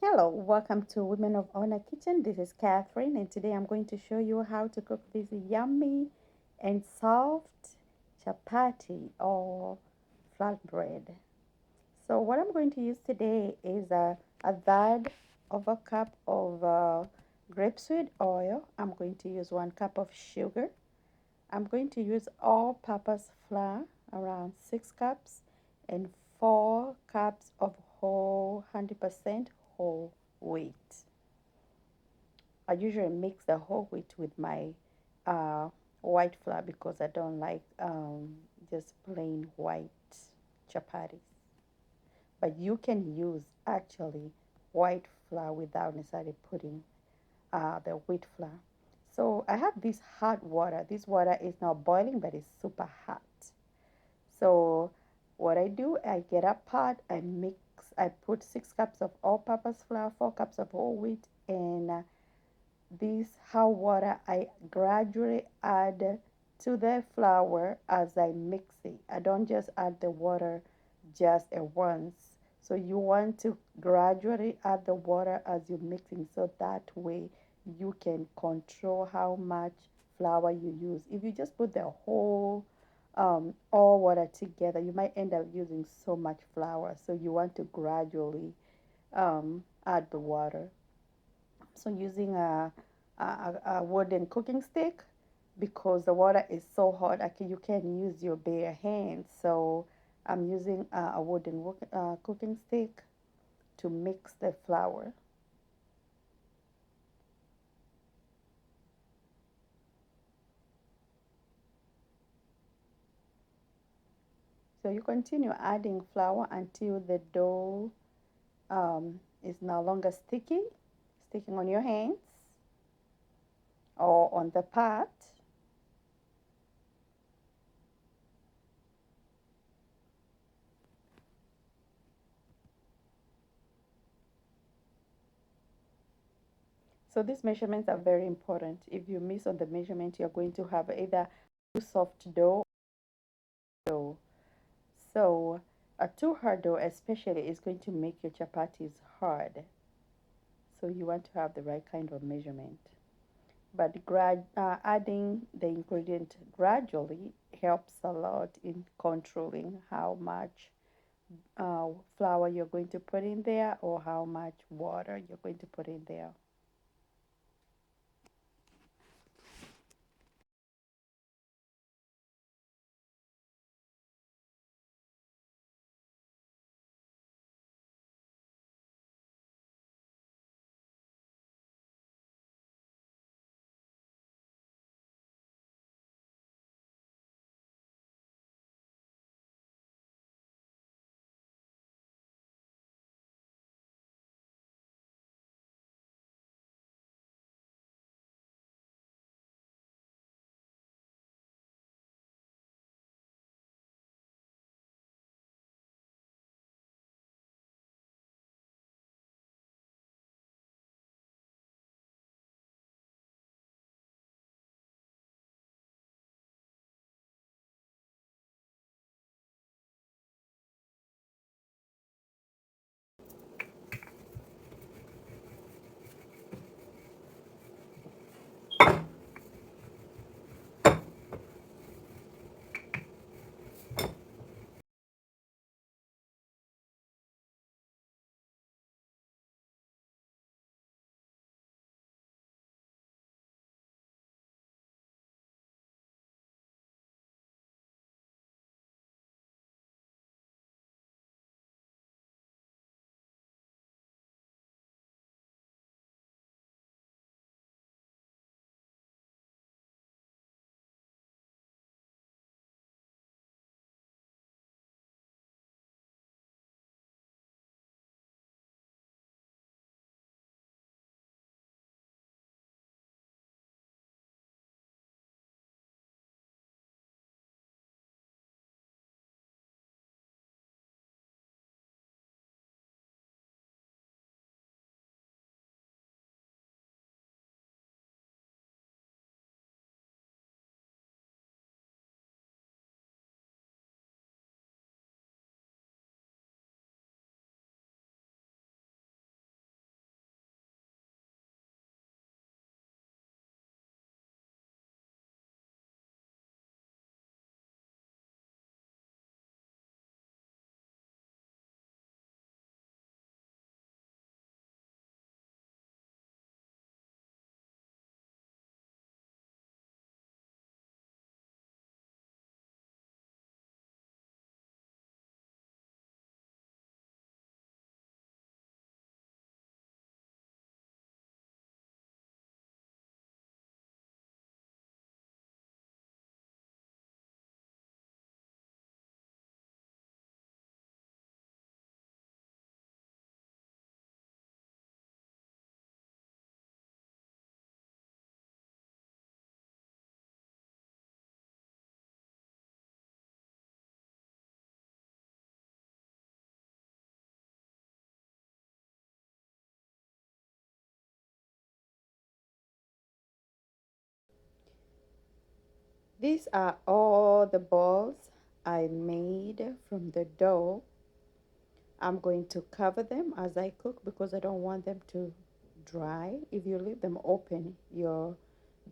Hello, welcome to Women of Honor Kitchen. This is Catherine, and today I'm going to show you how to cook this yummy and soft chapati or flatbread. So, what I'm going to use today is a third of a cup of grapeseed oil. I'm going to use 1 cup of sugar. I'm going to use all-purpose flour, around 6 cups, and 4 cups of whole 100% whole wheat. I usually mix the whole wheat with my uh, white flour because I don't like just plain white chapatis. But you can use actually white flour without necessarily putting the wheat flour. So I have this hot water. This water is not boiling, but it's super hot. So what I do, I get a pot, I mix, I put 6 cups of all-purpose flour, 4 cups of whole wheat, and this hot water I gradually add to the flour as I mix it. I don't just add the water just at once. So you want to gradually add the water as you're mixing so that way you can control how much flour you use. If you just put the whole all water together, you might end up using so much flour. So you want to gradually add the water. So using a wooden cooking stick because the water is so hot, you can use your bare hands. So I'm using a wooden cooking stick to mix the flour. So you continue adding flour until the dough is no longer sticking on your hands or on the pot. So these measurements are very important. If you miss on the measurement, you're going to have either too soft dough or dough. So a too hard dough especially is going to make your chapatis hard. So you want to have the right kind of measurement. But adding the ingredient gradually helps a lot in controlling how much flour you're going to put in there or how much water you're going to put in there. These are all the balls I made from the dough. I'm going to cover them as I cook because I don't want them to dry. If you leave them open, your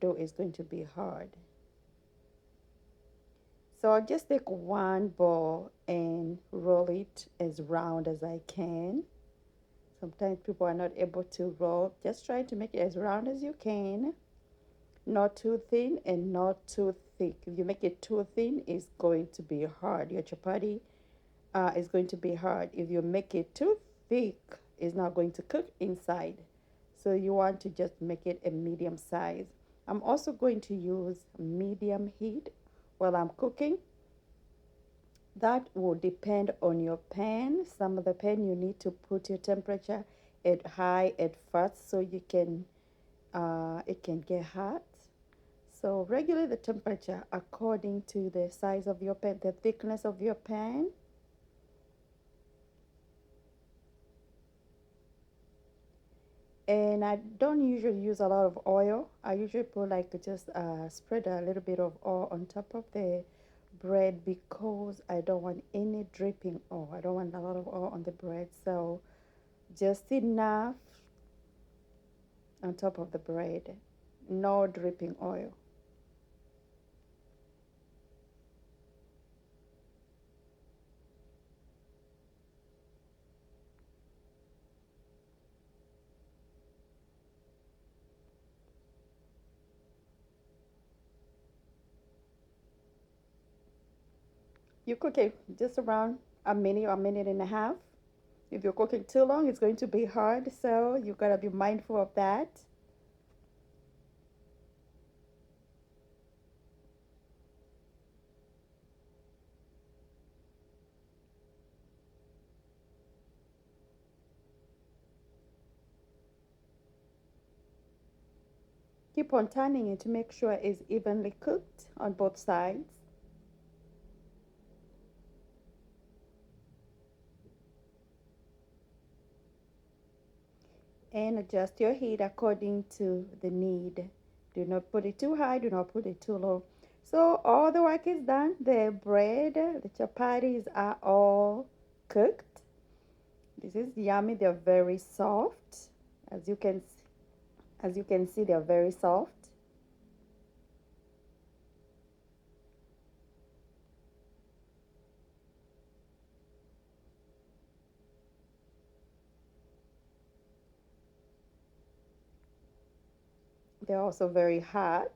dough is going to be hard. So I'll just take one ball and roll it as round as I can. Sometimes people are not able to roll. Just try to make it as round as you can. Not too thin and not too thick. If you make it too thin, it's going to be hard. Your chapati is going to be hard. If you make it too thick, it's not going to cook inside. So you want to just make it a medium size. I'm also going to use medium heat while I'm cooking. That will depend on your pan. Some of the pan you need to put your temperature at high at first so you can it can get hot. So regulate the temperature according to the size of your pan, the thickness of your pan. And I don't usually use a lot of oil. I usually put like just spread a little bit of oil on top of the bread because I don't want any dripping oil. I don't want a lot of oil on the bread. So just enough on top of the bread. No dripping oil. You cook it just around a minute or a minute and a half. If you're cooking too long, it's going to be hard. So you gotta be mindful of that. Keep on turning it to make sure it's evenly cooked on both sides. And adjust your heat according to the need. Do not put it too high, do not put it too low. So all the work is done. The bread, the chapatis are all cooked. This is yummy. They're very soft. As you can as you can see, they're very soft. They're also very hot.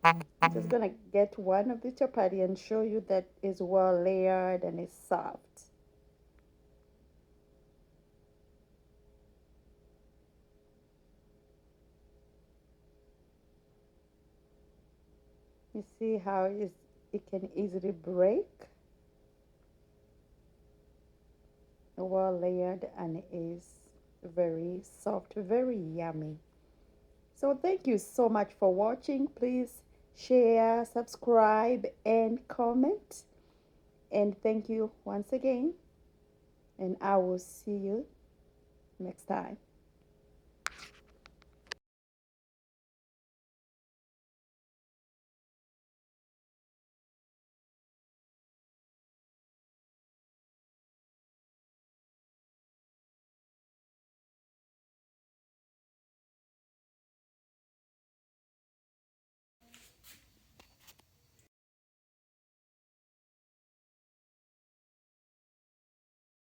I'm just gonna get one of the chapati and show you that is well layered and is soft. You see how it can easily break. Well layered and is very soft, very yummy. So thank you so much for watching. Please share, subscribe, and comment. And thank you once again. And I will see you next time.